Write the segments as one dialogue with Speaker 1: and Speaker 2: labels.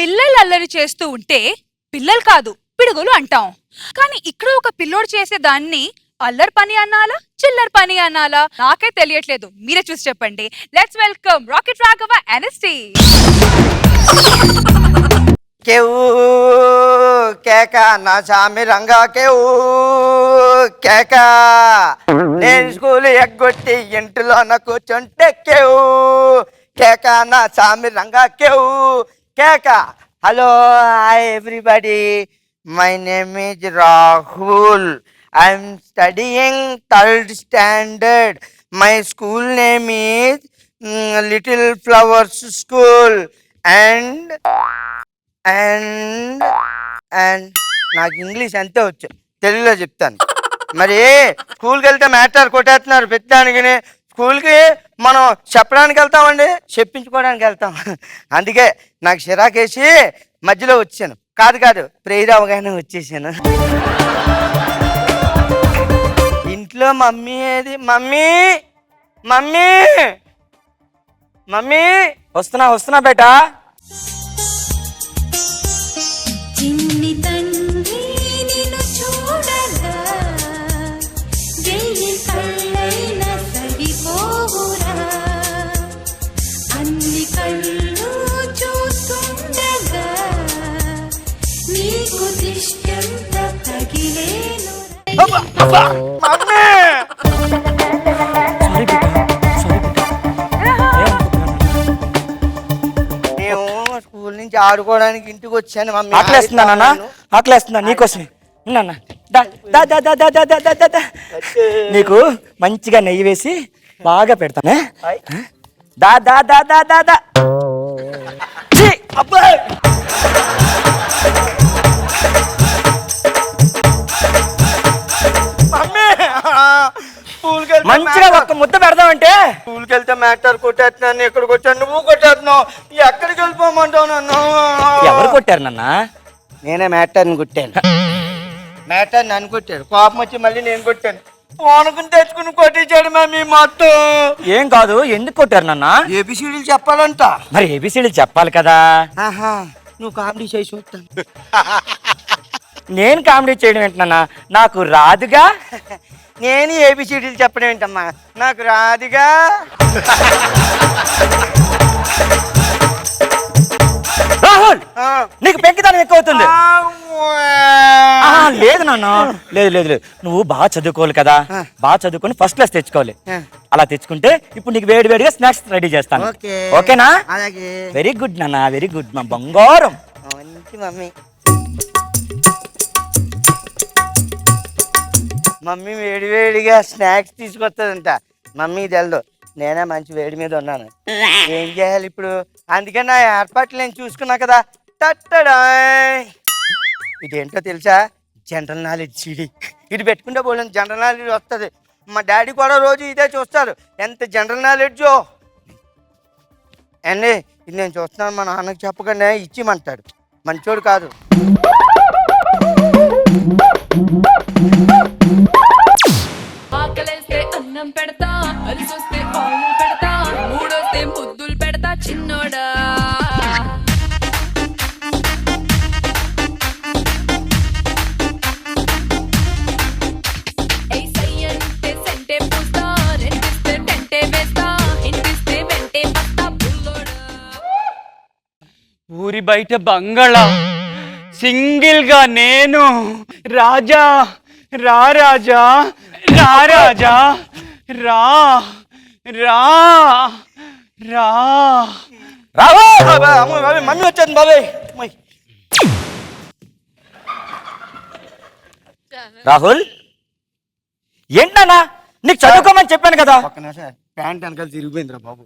Speaker 1: పిల్లలు అల్లరి చేస్తూ ఉంటే పిల్లలు కాదు పిడుగులు అంటాం. కానీ ఇక్కడ ఒక పిల్లోడు చేసే దాన్ని అల్లరి పని అనాలా చిల్లర పని అనాలా నాకే తెలియట్లేదు. మీరే చూసి చెప్పండి. Let's welcome rocket Raghava NST.
Speaker 2: కేవు కేక నా సామి రంగా కేవు కేక నేను స్కూల్ ఎగ్గొట్టి ఇంటిలోన కూర్చుంటే కేవు కేక నా సామి రంగా కేవు కేక. Hello hi everybody, my name is Rahul. I'm studying third standard. My school name is little flowers school and and and నాకు ఇంగ్లీష్ అంతే వచ్చు, తెలుగులో చెప్తాను. మరి స్కూల్కి వెళ్తే మ్యాటర్ కొట్టేస్తున్నారు పెద్దానికి. స్కూల్కి మనం చెప్పడానికి వెళ్తామండి, చెప్పించుకోవడానికి వెళ్తాం. అందుకే నాకు చిరాకేసి మధ్యలో వచ్చాను. కాదు ప్రేయర్ అవగానే వచ్చేసాను. ఇంట్లో మమ్మీ ఏది? మమ్మీ మమ్మీ మమ్మీ వస్తున్నా బేటా.
Speaker 3: చిన్ని తండ్రి నిన్ను చూడగా వెయ్యి కళ్ళైన సరిపోవురా, అన్ని కళ్ళు చూస్తుండగా నీకు దిష్టంత తగిలేను.
Speaker 2: స్కూల్ నుంచి ఆడుకోవడానికి ఇంటికి వచ్చాను. మమ్మీ
Speaker 4: ఆకలేస్తుందా నీకోసమే. నీకు మంచిగా నెయ్యి వేసి బాగా పెడతానే. దా దా దా దా దా దా. మంచిగా ఒక్క ముద్ద పెడదామంటే
Speaker 2: స్కూల్కి వెళ్తే మ్యాటర్ కొట్టేస్తున్నాను, ఎక్కడికి వచ్చాను నువ్వు కొట్టేస్తున్నావు, ఎక్కడికి వెళ్ళిపోమంటావు నన్ను?
Speaker 4: ఎవరు కొట్టారు నాన్న?
Speaker 2: నేనే మ్యాటర్ని కొట్టాను. మ్యాటర్ నన్ను కొట్టాడు, కోపం వచ్చి మళ్ళీ నేను కొట్టాను. ఫోనుకుని తెచ్చుకుని కొట్టించాడు మమ్మీ మొత్తం.
Speaker 4: ఏం కాదు, ఎందుకు కొట్టారు నాన్న?
Speaker 2: ఏబిసిడీలు చెప్పాలంట.
Speaker 4: మరి ఏబిసిడీలు చెప్పాలి కదా.
Speaker 2: ఆహా, నువ్వు కామెడీ చేసి చూస్తాను.
Speaker 4: నేను కామెడీ చేయడం ఏంటన్నా, నాకు రాదుగా.
Speaker 2: నేను ఏబిసిడీలు చెప్పడం ఏంటమ్మా, నాకు రాదుగా.
Speaker 4: రాహుల్, నీకు పెంకితనం ఎక్కువ అవుతుంది. లేదు నాన్న, లేదు లేదు లేదు, నువ్వు బాగా చదువుకోవాలి కదా. బాగా చదువుకొని ఫస్ట్ క్లాస్ తెచ్చుకోవాలి. అలా తెచ్చుకుంటే ఇప్పుడు నీకు వేడి వేడిగా స్నాక్స్ రెడీ చేస్తాను. ఓకేనా? వెరీ గుడ్ నాన్న, వెరీ గుడ్ మా బంగారం.
Speaker 2: మమ్మీ మమ్మీ వేడి వేడిగా స్నాక్స్ తీసుకొస్తుందంట. మమ్మీ తెలదు, నేనే మంచి వేడి మీద ఉన్నాను. ఏం చేయాలి ఇప్పుడు? అందుకే నా ఏర్పాట్లు నేను చూసుకున్నా కదా. తట్టడా, ఇదేంటో తెలుసా? General knowledge CD. ఇది పెట్టుకుంటే పోలేదు, జనరల్ నాలెడ్జ్ వస్తుంది. మా డాడీ కూడా రోజు ఇదే చూస్తారు. ఎంత జనరల్ నాలెడ్జో అండి. ఇది నేను చూస్తున్నాను, మా నాన్నకి చెప్పకుండా ఇచ్చిమంటాడు. మంచోడు కాదు.
Speaker 5: ఆకలేస్తే అన్నం పెడతా, అలిసొస్తే ఆయిల్ పెడతా, మూడొస్తే ముద్దులు పెడతా చిన్నోడా. అంటే సెంటే పూస్తా, రెండిస్తే టెంటే వేస్తా, ఇంటిస్తే వెంటే పస్తా బుల్లోడా.
Speaker 6: ఊరి బయట బంగాళా సింగిల్ గా నేను రాజా రా రాజా రా రాజా రా రా రా.
Speaker 2: మమ్మీ వచ్చేది బాబాయ్.
Speaker 4: రాహుల్, ఏంటన్నా నీకు చదువుకోమని చెప్పాను కదా.
Speaker 2: ప్యాంట్ వెనకాల తిరిగిపోయిందిరా బాబు.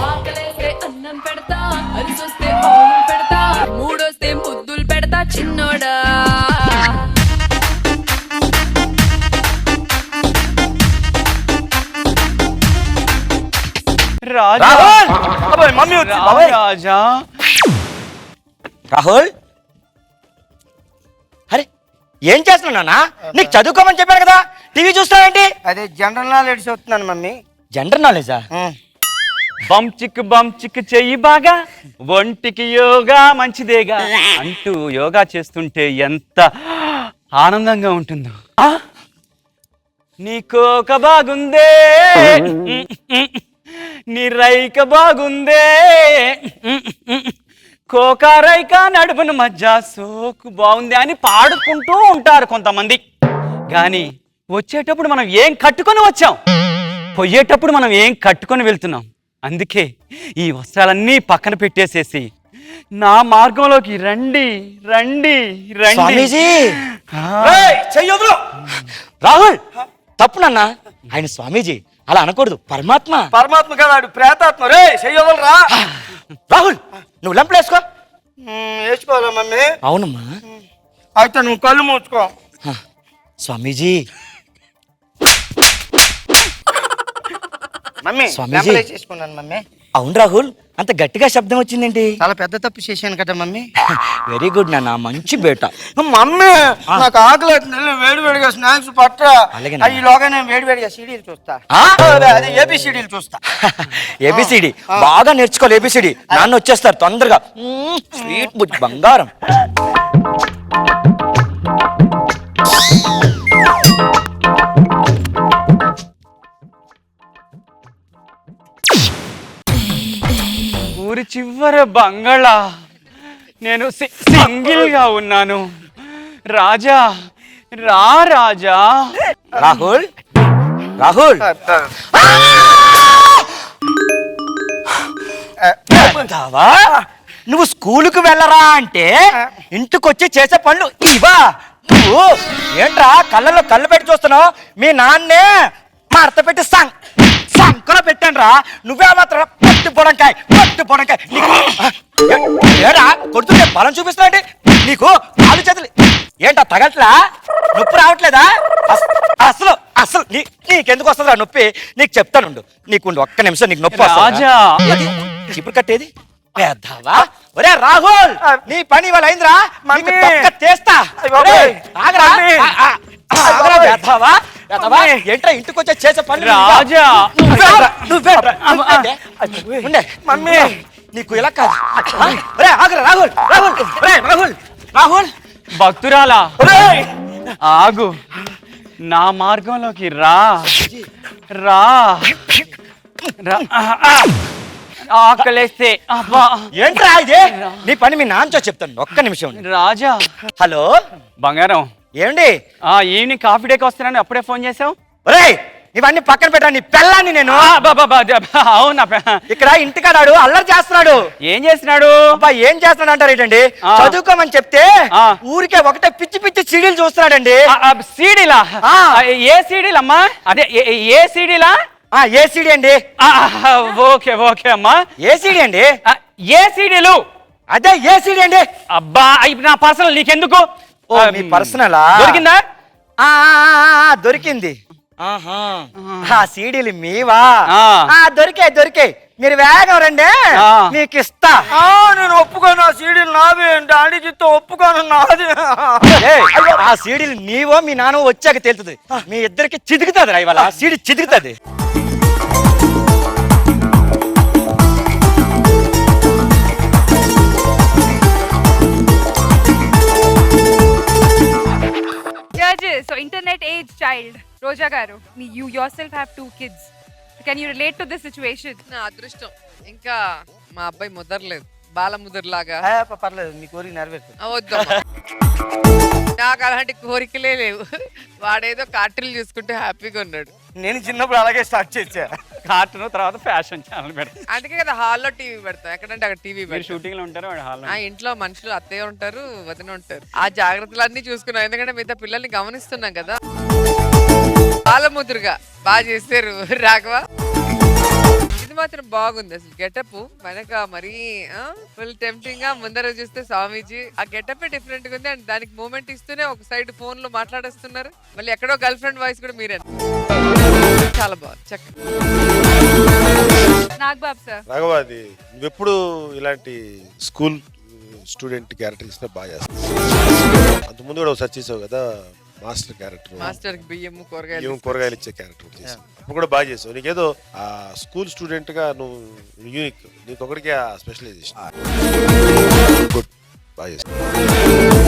Speaker 5: ఆకలేస్తే అన్నం పెడతా, అలిసొస్తే ఆయిల్ పెడతా, మూడొస్తే ముద్దులు పెడతా చిన్నోడా.
Speaker 6: రాజా
Speaker 4: రాహుల్ అబ్బాయి, మమ్మీ వచ్చింది, బాబాయ్.
Speaker 6: రాజా
Speaker 4: రాహుల్ అరే ఏం చేస్తున్నావు నాన్న? నీకు చదువుకోమని చెప్పాను కదా, టీవీ చూస్తావేంటి?
Speaker 2: అదే జనరల్ నాలెడ్జ్ వస్తున్నాను మమ్మీ.
Speaker 4: జనరల్ నాలెడ్జా?
Speaker 6: బం చిక్ చెయ్యి బాగా, ఒంటికి యోగా మంచిదేగా అంటూ యోగా చేస్తుంటే ఎంత ఆనందంగా ఉంటుందో. ఆ? నీ కోక బాగుందే, నీ రైక బాగుందే, కోక రైక నడుపున మధ్య సోకు బాగుంది అని పాడుకుంటూ ఉంటారు కొంతమంది. కానీ వచ్చేటప్పుడు మనం ఏం కట్టుకొని వచ్చాం, పోయేటప్పుడు మనం ఏం కట్టుకొని వెళ్తున్నాం. అందుకే ఈ వస్త్రాలన్నీ పక్కన పెట్టేసేసి నా మార్గంలోకి రండి రండి రండి.
Speaker 4: స్వామీజీ
Speaker 6: ఆ.
Speaker 4: ఏయ్, చెయ్యి వదులు. రాహుల్ తప్పు నాన్న, ఆయన స్వామీజీ, అలా అనకూడదు, పరమాత్మ.
Speaker 2: పరమాత్మ కాదు, ప్రేతాత్మ. రే చెయ్యవలరా.
Speaker 4: రాహుల్ నువ్వు లంపలు వేసుకో.
Speaker 2: వేసుకోవాలా మమ్మీ?
Speaker 4: అవునమ్మా.
Speaker 2: అయితే నువ్వు కళ్ళు మూసుకో.
Speaker 4: స్వామీజీ
Speaker 2: మమ్మీ
Speaker 4: స్వామీజీ.
Speaker 2: చేసుకున్నాను మమ్మీ.
Speaker 4: అవును రాహుల్, అంత గట్టిగా శబ్దం వచ్చిందేంటి?
Speaker 2: చాలా పెద్ద తప్పు చేశాను కదా మమ్మీ.
Speaker 4: వెరీ గుడ్ నాన్న, మంచి బేట.
Speaker 2: మమ్మీ నాకు ఆకలి వేడి వేడిగా స్నాక్స్ పట్టరా.
Speaker 4: అలాగే నాన్న.
Speaker 2: ఈలోగా నేను వేడి వేడిగా సీడీలు చూస్తా.
Speaker 4: ఆ?
Speaker 2: అదే ఏబీ సీడీలు చూస్తా.
Speaker 4: ఏబిసిడి బాగా నేర్చుకోవాలి. ఏబిసిడి నాన్న వచ్చేస్తారు తొందరగా. స్వీట్ బుజ్జి బంగారం.
Speaker 6: ఊరి చివర బంగాళా, నేను సింగిల్ గా ఉన్నాను. రాజా రా రాజా.
Speaker 4: రాహుల్ రాహుల్ దావా, నువ్వు స్కూలుకు వెళ్ళరా అంటే ఇంటికొచ్చి చేసే పనులు ఇవా? నువ్వు ఏంట్రా కళ్ళలో కళ్ళు పెట్టి చూస్తున్నావు? మీ నాన్నే మడత పెట్టి సంకలో పెట్టాను రా. నువ్వే మాత్రం పట్టు పొడంకాయ ఏడా కొడుతుంటే బలం చూపిస్తున్నాండి. నీకు కాలు చేతులు ఏంటా తగట్లా? నొప్పి రావట్లేదా? అసలు అసలు నీకెందుకు వస్తుందిరా నొప్పి? నీకు చెప్తానుండు, నీకు ఒక్క నిమిషం, నీకు నొప్పి
Speaker 6: రాజా.
Speaker 4: ఇప్పుడు కట్టేది పెద్దవా? ఒరే రాహుల్, నీ పని ఇవాళ అయిందిరా.
Speaker 2: మమ్మీ.
Speaker 4: నీకు తొక్క తీస్తా. ఒరేయ్, ఆగరా. ఆగరా పెద్దవా. పెద్దవా, ఏంట్రా ఇంటికి వచ్చే చేసే పని?
Speaker 6: రాజా.
Speaker 4: ఉండే
Speaker 2: మమ్మీ.
Speaker 4: నీకు ఇలా కాదు. ఒరే ఆగరా రాహుల్. రాహుల్
Speaker 6: భక్తురాలా ఆగు, నా మార్గంలోకి రా రా రా. ఆకలేస్తే అబ్బా.
Speaker 4: ఏంట్రా ఇదే? నీ పని మీ నాన్నతో చెప్తాను, ఒక్క నిమిషం ఉండు.
Speaker 6: రాజా.
Speaker 4: హలో
Speaker 6: బంగారం,
Speaker 4: ఏమండి?
Speaker 6: ఈవినింగ్ కాఫీ డేకి వస్తున్నాను, అప్పుడే ఫోన్ చేసావు.
Speaker 4: ఒరేయ్, ఇవన్నీ పక్కన పెట్టా, నీ పెళ్ళాన్ని నేను.
Speaker 6: అవునా?
Speaker 4: ఇక్కడ ఇంటికాడాడు అల్లరి చేస్తున్నాడు.
Speaker 6: ఏం చేస్తున్నాడు?
Speaker 4: అబ్బా ఏం చేస్తున్నాడు అంటారు ఏంటండి? చదువుకోమని చెప్తే ఊరికే ఒకటే పిచ్చి పిచ్చి సీడీలు చూస్తున్నాడండి.
Speaker 6: సీడీలా? ఏ సీడీలమ్మా? అదే ఏ సీడీలా?
Speaker 4: ఏ సీడీ అండి?
Speaker 6: ఓకే ఓకే అమ్మా.
Speaker 4: ఏ సీడీ అండి?
Speaker 6: ఏ సీడీలు?
Speaker 4: అదే ఏ సీడీ అండి?
Speaker 6: అబ్బా నా పర్సనల్ నీకెందుకు?
Speaker 4: ఓ మీ పర్సనలా?
Speaker 6: దొరికిందా?
Speaker 4: దొరికింది. ఆ సీడీలు మీవా?
Speaker 6: ఆ.
Speaker 4: దొరికాయి. మీరు వేగం రండి, మీకు ఇస్తా.
Speaker 2: నేను ఒప్పుకోను. ఆ సీడీలు నావే. డాడీ చిత్తం ఒప్పుకోను, నాది.
Speaker 4: ఆ సీడీలు నీవో మీ నాన్న వచ్చాక తెలుస్తుంది. మీ ఇద్దరికి చిదుకుతుంది రా, ఇవాళ CD చిదుకుతుంది.
Speaker 1: Judges, so internet age child, Roja garu, you yourself have 2 kids. Can you relate to this situation?
Speaker 7: నా అదృష్టం ఇంకా మా అబ్బాయి ముదరలేదు, బాల ముదరలాగా.
Speaker 2: పర్లేదు, మీ కోరిక నెరవేరుతుంది.
Speaker 7: వద్దమ్మా, నాకు అలాంటి కోరికలే లేవు. వాడేదో కార్టూన్లు చూసుకుంటే హ్యాపీగా ఉన్నాడు.
Speaker 2: నేను చిన్నప్పుడు అలాగే స్టార్ట్ చేశా.
Speaker 6: కార్టూన్ తర్వాత ఫ్యాషన్ ఛానల్ పెడతాం.
Speaker 7: అందుకే కదా హాల్లో టీవీ పెడతాం. ఎక్కడంటే అక్కడ టీవీ
Speaker 6: మీరు
Speaker 7: పెడతాం.
Speaker 6: షూటింగ్ లో ఉంటారు, వాడు హాల్.
Speaker 7: ఆ ఇంట్లో మనుషులు అత్తయ్య ఉంటారు, వదిన ఉంటారు. ఆ జాగ్రత్తలన్నీ చూసుకున్నాం, ఎందుకంటే మిగతా పిల్లల్ని గమనిస్తున్నాం కదా. బాల ముదురుగా బాగా చేశారు రాఘవ. ఇది మాత్రం బాగుంది అసలు గెటప్. వెనక మరీ ఫుల్ టెంప్టింగ్ గా, ముందర చూస్తే స్వామీజీ. ఆ గెటప్ డిఫరెంట్ గా ఉంది. అండ్ దానికి మూమెంట్ ఇస్తూనే ఒక సైడ్ ఫోన్ లో మాట్లాడేస్తున్నారు. మళ్ళీ ఎక్కడో గర్ల్ ఫ్రెండ్ వాయిస్ కూడా మీరే. చాలా బాగుంది, చక్కగా.
Speaker 1: నాగబాబు సార్.
Speaker 8: రాఘవ, అది నువ్వెప్పుడు ఇలాంటి స్కూల్ స్టూడెంట్ క్యారెక్టర్ ఇస్తే బాగా చేస్తావు. అంతకుముందు కూడా ఒకసారి చేసావు కదా మాస్టర్ క్యారెక్టర్,
Speaker 7: మాస్టర్ బియ్యం కూరగాయలు
Speaker 8: ఏం కూరగాయలు ఇచ్చే క్యారెక్టర్ చేసావు. అప్పుడు కూడా బాగా చేసావు. నీకేదో ఆ స్కూల్ స్టూడెంట్ గా నువ్వు యూనిక్, నీకు ఒకటికే ఆ స్పెషలైజేషన్. గుడ్, బాగా చేసావు.